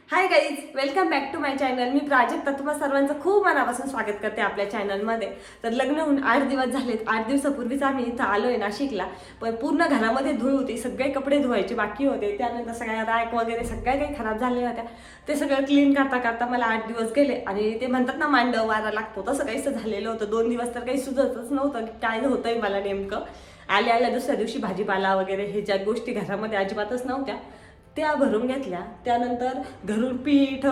High guys, welcome back to my channel. मी प्राजक्ता तुम्हा सर्वांचं खूप मनापासून स्वागत करते आपल्या चॅनलमध्ये. तर लग्न होऊन 8 दिवस झालेत. 8 दिवसापूर्वीच आम्ही इथं आलोय नाशिकला. पण पूर्ण घरामध्ये धूळ होती, सगळे कपडे धुवायचे बाकी होते. त्यानंतर सगळ्या रॅक वगैरे सगळ्या काही खराब झाल्या होत्या. ते सगळं क्लीन करता करता मला 8 दिवस गेले. आणि ते म्हणतात ना, मांडव वारा लागतो, तसं काहीच झालेलं होतं. 2 दिवस तर काही सुचतच नव्हतं की काय होतंय मला नेमकं. आल्या दुसऱ्या दिवशी भाजीपाला वगैरे हे ज्या गोष्टी घरामध्ये अजिबातच नव्हत्या त्या भरून घेतल्या. त्यानंतर घरून पीठ,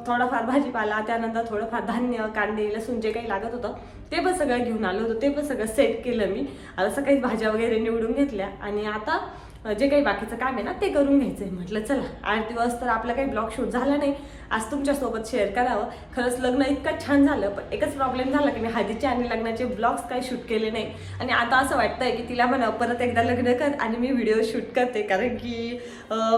थोडाफार भाजीपाला, त्यानंतर थोडंफार धान्य, कांदे, लसूण जे काही लागत होतं ते पण सगळं घेऊन आलो होतो. ते पण सगळं सेट केलं मी. आता सकाळी भाज्या वगैरे निवडून घेतल्या आणि आता जे काही बाकीचं काम आहे ना ते करून घ्यायचंय. म्हटलं चला 8 दिवस तर आपला काही ब्लॉग शूट झाला नाही, आज तुमच्यासोबत शेअर करावं. खरंच लग्न इतकं छान झालं, पण एकच प्रॉब्लेम झाला की मी हळदीचे आणि लग्नाचे ब्लॉग्स काही शूट केले नाही. आणि आता असं वाटतंय की तिला म्हणा परत एकदा लग्न कर आणि मी व्हिडिओ शूट करते. कारण की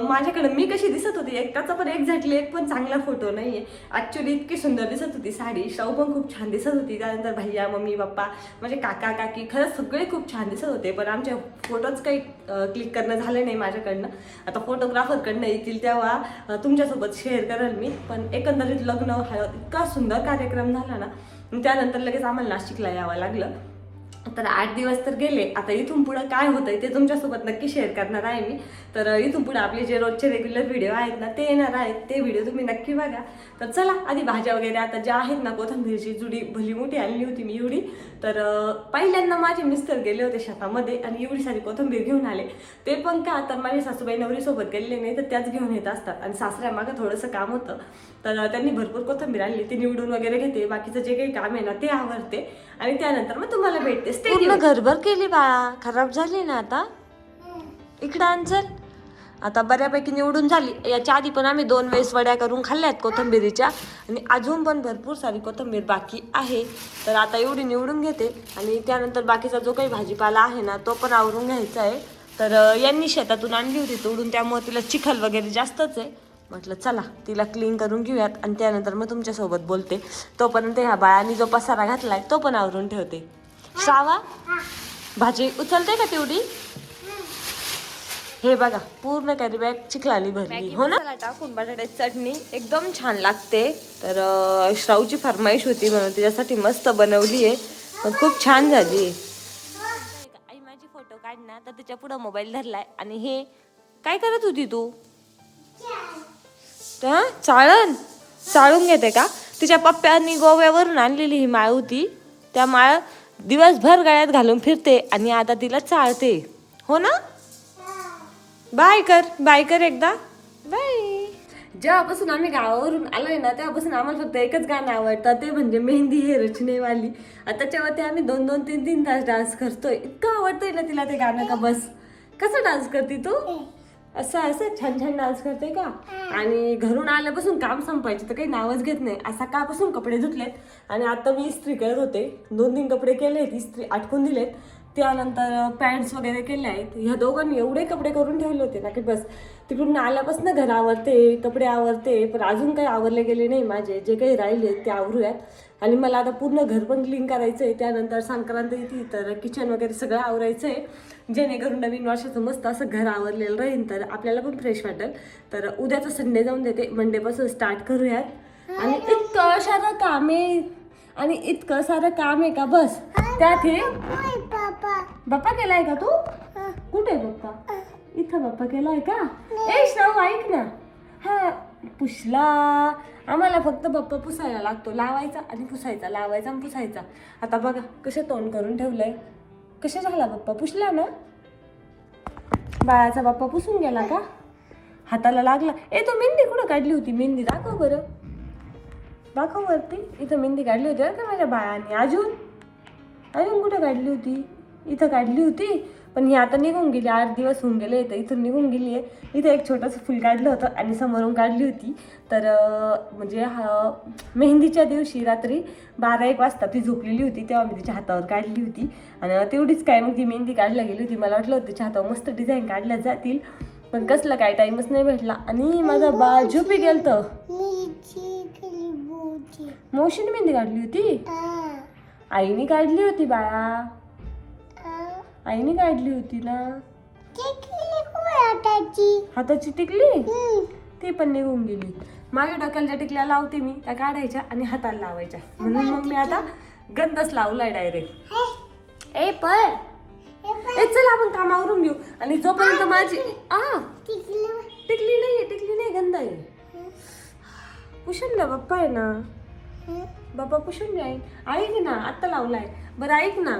माझ्याकडे मी कशी दिसत होती, एकटाचा पण एक्झॅक्टली एक पण चांगला फोटो नाहीये. ऍक्च्युली इतकी सुंदर दिसत होती साडी, शाऊ पण खूप छान दिसत होती. त्यानंतर भैया, मम्मी, पप्पा, म्हणजे काका काकी, खरंच सगळे खूप छान दिसत होते. पण आमचे फोटोज काही क्लिक करणं झाले नाही माझ्याकडनं. आता फोटोग्राफरकडनं येतील तेव्हा तुमच्यासोबत शेअर करेल मी. पण एकंदरीत लग्न हा इतका सुंदर कार्यक्रम झाला ना, त्यानंतर लगेच आम्हाला नाशिकला यावं लागलं. तर 8 दिवस तर गेले. आता इथून पुढं काय होतंय ते तुमच्यासोबत नक्की शेअर करणार आहे मी. तर इथून पुढे आपले जे रोजचे रेग्युलर व्हिडिओ आहेत ना ते येणार आहेत. ते व्हिडिओ तुम्ही नक्की बघा. तर चला, आधी भाज्या वगैरे आता ज्या आहेत ना, कोथिंबीरची जुडी भली मोठी आणली होती मी एवढी. तर पहिल्यांदा माझे मिस्टर गेले होते शेतामध्ये आणि एवढी सारी कोथिंबीर घेऊन आले. ते पण का, तर माझी सासूबाई नवरीसोबत गेलेले नाही, तर त्याच घेऊन येत असतात. आणि सासऱ्यामागं थोडंसं काम होतं, तर त्यांनी भरपूर कोथिंबीर आणली. ती निवडून वगैरे घेते, बाकीचं जे काही काम आहे ना ते आवरते आणि त्यानंतर मग तुम्हाला भेटते. पूर्ण घरभर केली बाळा, खराब झाली ना. आता इकडं आणचल. आता बऱ्यापैकी निवडून झाली. याच्या आधी पण आम्ही 2 वेळेस वड्या करून खाल्ल्यात कोथिंबीरीच्या आणि अजून पण भरपूर सारी कोथिंबीर बाकी आहे. तर आता एवढी निवडून घेते आणि त्यानंतर बाकीचा जो काही भाजीपाला आहे ना तो पण आवरून घ्यायचा आहे. तर यांनी शेतातून आणली होती तोडून, त्यामुळे तिला चिखल वगैरे जास्तच आहे. म्हटलं चला तिला क्लीन करून घेऊयात आणि त्यानंतर मग तुमच्यासोबत बोलते. तोपर्यंत ह्या बाळांनी जो पसारा घातलाय तो पण आवरून ठेवते. श्रावा, भाजी उचलते का तेवढी? हे बघा, पूर्ण कॅरी बॅग चिखलाली भरली. हो ना. टाकून बटाट्याची चटणी एकदम छान लागते. तर श्रावची फरमाईश होती म्हणून तिच्यासाठी मस्त बनवली आहे, पण खूप छान झाली. आई माझी फोटो काढ ना, तर तिच्या पुढे मोबाईल धरलाय. आणि हे काय करत होती तू? चाळून घेते का? तिच्या पप्प्यांनी गोव्यावरून आणलेली ही माळ होती. त्या माळ दिवसभर गळ्यात घालून फिरते आणि आता तिला चाळते. हो ना. बाय कर एकदा बाय. जेव्हापासून आम्ही गावावरून आलोय ना तेव्हापासून आम्हाला फक्त एकच गाणं आवडतं, ते म्हणजे मेहंदी हे रचनेवाली. त्याच्यावरती आम्ही 2-2, 3-3 तास डान्स करतोय. इतकं आवडतंय ना तिला ते गाणं का बस. कसं डान्स करते तू? असं छान छान डान्स करते का? आणि घरून आल्यापासून काम संपायचे तर काही नावच घेत नाही. सकाळपासून कपडे धुतलेत आणि आता मी इस्त्री करत होते. 2-3 कपडे केलेत, इस्त्री आटकून दिलेत. त्यानंतर पॅन्ट्स वगैरे केले आहेत. ह्या दोघांनी एवढे कपडे करून ठेवले होते ना की बस. तिकडून आल्यापासून घर आवरते, कपडे आवरते, पण अजून काही आवरले गेले नाही माझे. जे काही राहिले ते आवरूयात. आणि मला आता पूर्ण घर पण क्लीन करायचं आहे. त्यानंतर संक्रांत येते तर किचन वगैरे सगळं आवरायचं आहे, जेणेकरून नवीन वर्षाचं मस्त असं घर आवरलेलं राहील तर आपल्याला पण फ्रेश वाटेल. तर उद्याचं संडे जाऊन देते, मंडेपासून स्टार्ट करूयात. आणि इतकं सारं काम आहे आणि इतकं सारं काम आहे का बस. त्यात हे बाप्पा केलाय का तू? कुठे बाप्पा? इथं बाप्पा केलाय का? ए श्राव ऐक ना. हा पुसला. आम्हाला फक्त बाप्पा पुसायला लागतो, लावायचा आणि पुसायचा, लावायचा आणि पुसायचा. आता बघा कसे तोंड करून ठेवलंय. कसे झाला बाप्पा? पुसला ना. बाळाचा बाप्पा पुसून गेला का? हाताला लागला. तू मेहंदी कुठं काढली होती? मेहंदी दाखव बरं, दाखव वरती. इथं मेहंदी काढली होती का माझ्या बाळाने? अजून कुठं काढली होती? इथं काढली होती, पण ही आता निघून गेली. 8 दिवस होऊन गेले तर इथून निघून गेली आहे. इथं एक छोटंसं फुल काढलं होतं आणि समोरून काढली होती. तर म्हणजे मेहंदीच्या दिवशी रात्री 12-1 वाजता ती झोपलेली होती तेव्हा मी तिच्या हातावर काढली होती. आणि तेवढीच काय मग ती मेहंदी काढल्या गेली होती. मला वाटलं होतं तिच्या हातावर मस्त डिझाईन काढल्या जातील, पण कसलं काय टाईमच नाही भेटला. आणि माझा बाळ झोपी गेलतं. मोशीने मेहंदी काढली होती? आईने काढली होती बाळा, आईने काढली होती ना. हाताची टिकली ती पण निघून गेली. माझ्या डोक्याला ज्या टिकल्या लावते मी त्या काढायच्या आणि हाताला लावायच्या, म्हणून मग मी आता गंधच लावलाय डायरेक्ट. ए पण चल आपण कामावरून घेऊ. आणि जोपर्यंत माझी टिकली नाही गंध आहे. पुसून ना बाप्पा आहे ना, बाप्पा पुसून जाईल. ऐक ना आत्ता लावलाय. बरं ऐक ना,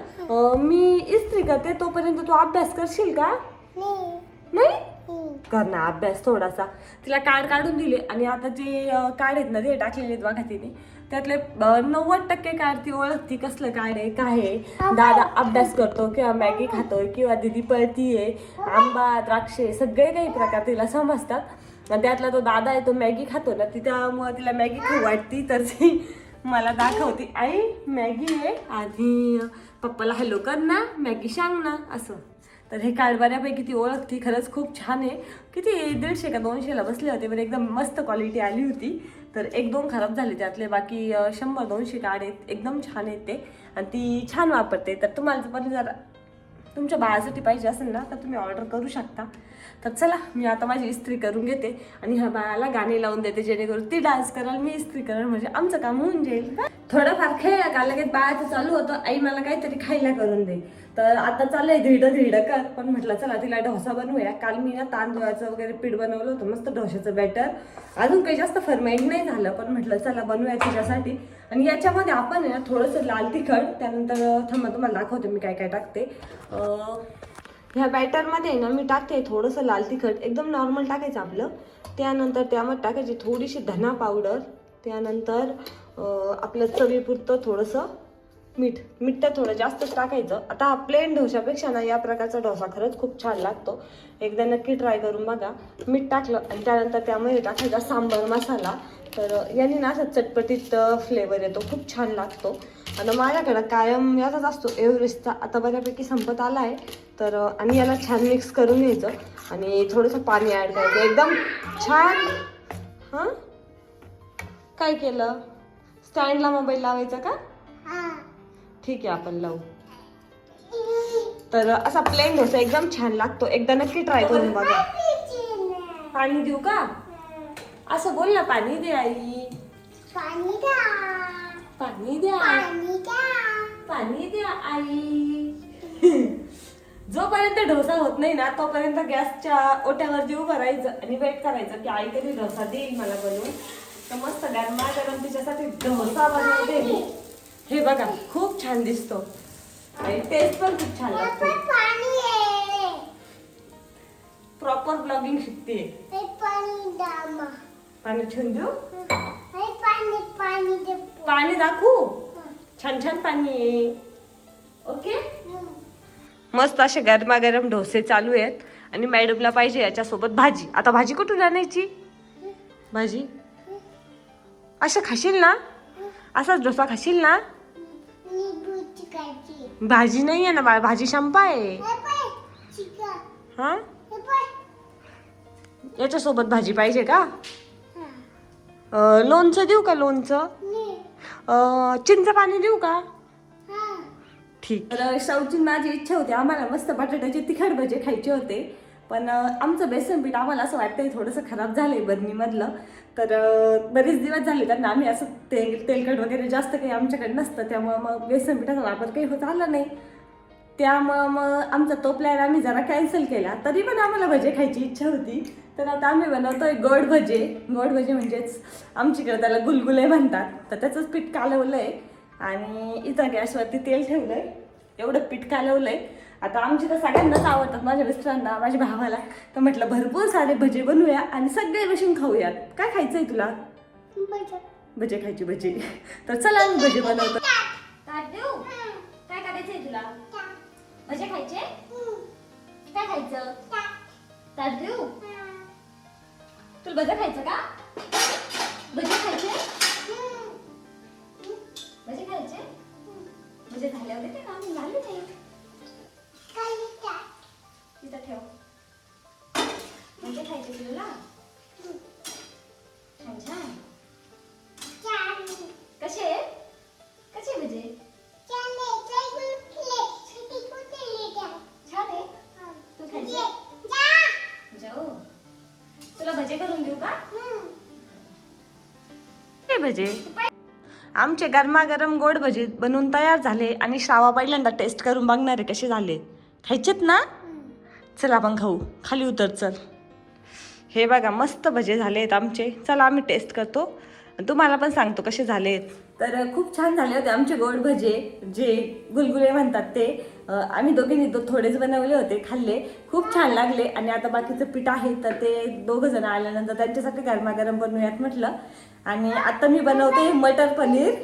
मी इस्त्री करते तोपर्यंत तू अभ्यास करशील का? नाही कर ना अभ्यास थोडासा. तिला कार्ड काढून दिले आणि आता जे कार्ड आहेत ना ते टाकलेले आहेत बघा तिने, त्यातले 90% कार्ड ती ओळखती कसलं कार्ड आहे काय आहे. दादा अभ्यास करतो किंवा मॅगी खातोय किंवा दीदी पळतीये, आंबा द्राक्षे सगळे काही प्रकार तिला समजतात. आणि त्यातला तो दादा आहे तो मॅगी खातो ना, ती त्यामुळे तिला मॅगी खाऊ वाटती तर ती मला दाखवते, आई मॅगी आहे आणि पप्पाला हॅलो कर ना, मॅगी सांग ना असं. तर हे कार्ड बऱ्यापैकी ती ओळखती. खरंच खूप छान आहे. किती 150 का 200ला बसले होते, पण एकदम मस्त क्वालिटी आली होती. तर 1-2 खराब झाले त्यातले, बाकी 100-200 कार्ड आहेत, एकदम छान आहेत ते. आणि ती छान वापरते. तर तुम्हाला पण जर तुमच्या बाळासाठी पाहिजे असेल ना तर तुम्ही ऑर्डर करू शकता. तर चला मी आता माझी इस्त्री करून घेते आणि ह्या बाळाला गाणी लावून देते, जेणेकरून ती डान्स कराल मी इस्त्री कराल, म्हणजे आमचं काम होऊन जाईल. थोडंफार खेळ का लगेच बाळाचं चालू होतं, आई मला काहीतरी खायला करून दे. तर आता चाललंय धिडं कर, पण म्हटलं चला तिला डोसा बनवूया. काल मी ना तांदूळाचं वगैरे पीठ बनवलं होतं मस्त डोशाचं बॅटर. अजून काही जास्त फरमाईट नाही झालं, पण म्हटलं चला बनवूया तिच्यासाठी. आणि याच्यामध्ये आपण आहे ना थोडंसं लाल तिखट, त्यानंतर थांबा तुम्हाला दाखवते मी काय काय टाकते. ह्या बॅटरमध्ये ना मी टाकते थोडंसं लाल तिखट, एकदम नॉर्मल टाकायचं आपलं. त्यानंतर त्यामध्ये टाकायची थोडीशी धना पावडर, त्यानंतर आपलं चवीपुरतं थोडंसं मीठ तर थोडं जास्तच टाकायचं. आता प्लेन डोशापेक्षा ना या प्रकारचा डोसा खरंच खूप छान लागतो, एकदा नक्की ट्राय करून बघा. मीठ टाकलं आणि त्यानंतर त्यामध्ये टाकायचा सांबार मसाला. तर याने ना असं चटपटीत फ्लेवर येतो, खूप छान लागतो. आणि माझ्याकडं कायम याचाच असतो एव्हरेस्टचा, आता बऱ्यापैकी संपत आला आहे. तर आणि याला छान मिक्स करून घ्यायचं आणि थोडंसं पाणी ॲड करायचं, एकदम छान. हां काय केलं, स्टँडला मोबाईल लावायचा का? ठीक आहे आपण लावू. तर असा प्लेन डोसा एकदम छान लागतो, एकदा नक्की ट्राय करून बघा. पाणी देऊ का? असं बोल ना, पाणी दे आई, पाणी द्या, पाणी द्या, पाणी द्या आई. जोपर्यंत डोसा होत नाही ना तोपर्यंत गॅसच्या ओट्यावरती उभं राहायचं आणि वेट करायचं की आई कधी डोसा देईल मला बनवून. तर मस्त गरमागरम तिच्यासाठी डोसा बनवते मी. हे बघा खूप छान दिसतो आणि टेस्ट पण खूप छान लागते. प्रॉपर ब्लॉगिंग शिकते. पाणी छान देऊ, पाणी दाखवू, छान छान पाणी आहे. ओके मस्त असे गरमागरम डोसे चालू आहेत आणि मॅडमला पाहिजे याच्यासोबत भाजी. आता भाजी कुठून आणायची? भाजी असं खाशील ना, असाच डोसा खाशील ना? भाजी नाही आहे ना बाळ, भाजी शंपा आहे. हा याच्यासोबत भाजी पाहिजे का? लोणचं देऊ का? लोणचं चिंच पाणी देऊ का? ठीक. तर शेवटी माझी इच्छा होती, आम्हाला मस्त बटाट्याचे तिखट भजे खायचे होते, पण आमचं बेसन पीठ आम्हाला असं वाटतंय थोडंसं खराब झालंय बरणीमधलं. तर बरेच दिवस झाले त्यांना आम्ही असं तेलकट वगैरे जास्त काही आमच्याकडे नसतं, त्यामुळं मग बेसन पिठाचा वापर काही होत आला नाही. त्यामुळं मग आमचा तो प्लॅन आम्ही जरा कॅन्सल केला. तरी पण आम्हाला भजे खायची इच्छा होती, तर आता आम्ही बनवतोय गोड भजे. गोड भजे म्हणजेच आमच्याकडे त्याला गुलगुले म्हणतात. तर त्याचंच पीठ कालवलं आहे आणि इथं गॅसवरती तेल ठेवलं आहे, एवढं पीठ कालवलं आहे. आता आमची तर सगळ्यांनाच आवडतात, माझ्या मिस्टरांना, माझ्या भावाला. तर म्हटलं भरपूर सारे भजे बनवूया आणि सगळे बसून खाऊयात. काय खायचंय तुला? भजे खायची, भजे. तर चला आम्ही भजे बनवतो. काय करायचंय तुला? भजे खायचे? काय खायचं? ताट देऊ? तुला भजे खायचं का? भजे खायचे? भजे खायचे? भजे झाल्यावर येते का? मी झाले नाही. तिथं ठेव. भजे खायचे तुला? छान छान. कसे कसे भजे? छान आहे. तू खायचे? जाऊ तुला भजे करून देऊ का? भजे. आमचे गरमागरम गोड भजे बनवून तयार झाले आणि श्रावा पहिल्यांदा टेस्ट करून बघणार आहे कसे झाले. खायचेत ना? चल आपण खाऊ. खाली उतर चल. हे बघा मस्त भजे झालेत आमचे. चला आम्ही टेस्ट करतो, तुम्हाला पण सांगतो कसे झालेत. तर खूप छान झाले होते आमचे गोड भजे, जे गुलगुले म्हणतात ते. आम्ही दोघींनी थोडेच बनवले होते, खाल्ले, खूप छान लागले. आणि आता बाकीचं पीठ आहे तर ते दोघं जण आल्यानंतर त्यांच्यासाठी गरमागरम बनवूयात म्हटलं. आणि आता मी बनवते मटर पनीर.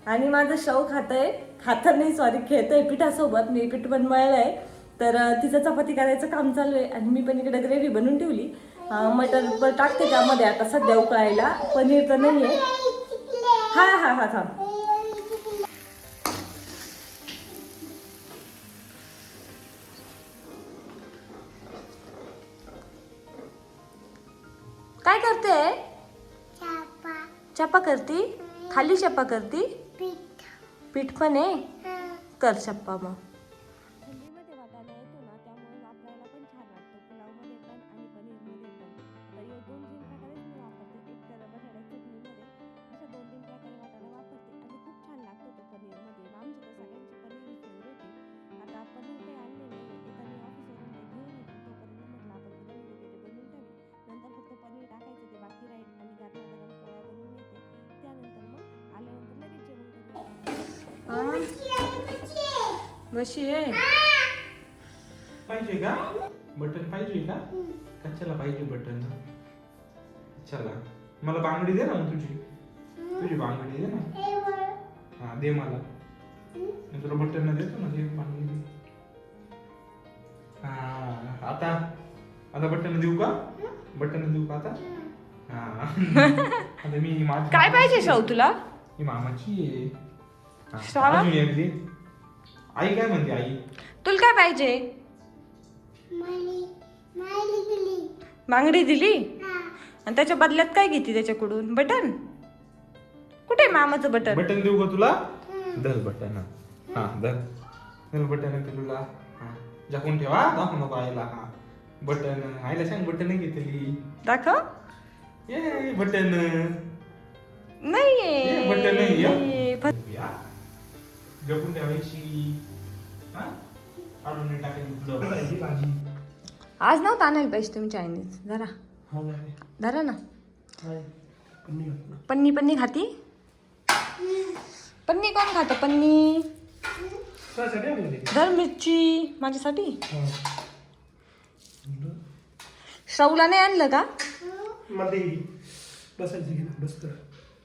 आणि माझं शव खातं नाही सॉरी, खेळतंय पिठासोबत. मी पीठ पण मळलंय, तर तिचं चपाती करायचं काम चालू आहे. आणि मी पण इकडे ग्रेव्ही बनवून ठेवली. मटर टाकते त्यामध्ये आता सध्या उकळायला. पनीर तर नाही आहे. हा हा हा थांब. काय करते? चपा करती? खाली चपा करती? पीठ पण आहे. कर चप्पा मग. थंडीमध्ये वाटाणा येतो ना, त्यामुळे वापरायला पण छान वाटतो, पुलावमध्ये पण आणि पनीरमध्ये पण. तर हे 2-3 प्रकारे मी वापरते. एक तर बटाटा चटणीमध्ये अशा 2-3 प्रकारे वाटाणा वापरते आणि खूप छान लागतो तो पनीरमध्ये. आमची तर सगळ्यांची पनीर फेवरेट आहे. आता पनीर काही आणले नाही, येताना ऑफिसवरून ते घेऊन येतो. तोपर्यंत म्हटलं आपण ग्रेव्ही वगैरे बनवून ठेवी, नंतर फक्त पनीर टाकायचं ते बाकी राहील. आणि गरमागरम पोळ्या बनवून येते, त्यानंतर मग आल्यानंतर लगेच जेवण करूया. बशी आहे. पाहिजे का बटन? पाहिजे का? कशाला पाहिजे बटन? चला मला बांगडी दे ना, मग तुझी बांगडी दे ना. हा दे मला. मी तुला बटन देतो ना, दे बांगडी. हा आता बटन देऊ का? बटन देऊ का आता? हा आता मी माझी काय पाहिजे शाऊ तुला? ही मामाची आहे. श्रावा? अजून एक दे. आई काय म्हणते आई? तुला काय पाहिजे? बांगडी दिली आणि त्याच्या बदल्यात काय घेते त्याच्याकडून? बटन? कुठे मामाचं बटन? बटन देऊ का तुला? धर बटन. हा धर बटन तुला. हा झाकून ठेवा, दाखवू नको आईला. हा बटन आईला सांग बटन घेतली. दाखव. ये बटन नाहीये बटन नाही. जपून ठेवायची. हा काढून टाकायची भाजी. आज नव्हतं आणायला पाहिजे तुम्ही चायनीज. जरा धरा ना. पन्नी खाती? पन्नी कोण खातं? पन्नी धर मिरची माझ्यासाठी. श्राऊला नाही आणलं का?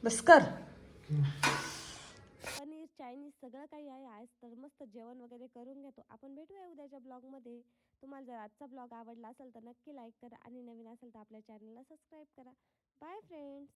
बस कर. पनीर चायनीज सगळं काही आहे आज. तर मस्त जेवण वगैरे करून घेतो. आपण भेटूया उद्याच्या ब्लॉगमध्ये. तुम्हाला जर आजचा ब्लॉग आवडला असेल तर नक्की लाईक करा आणि नवीन असेल तर आपल्या चॅनलला सबस्क्राईब करा. Bye friends.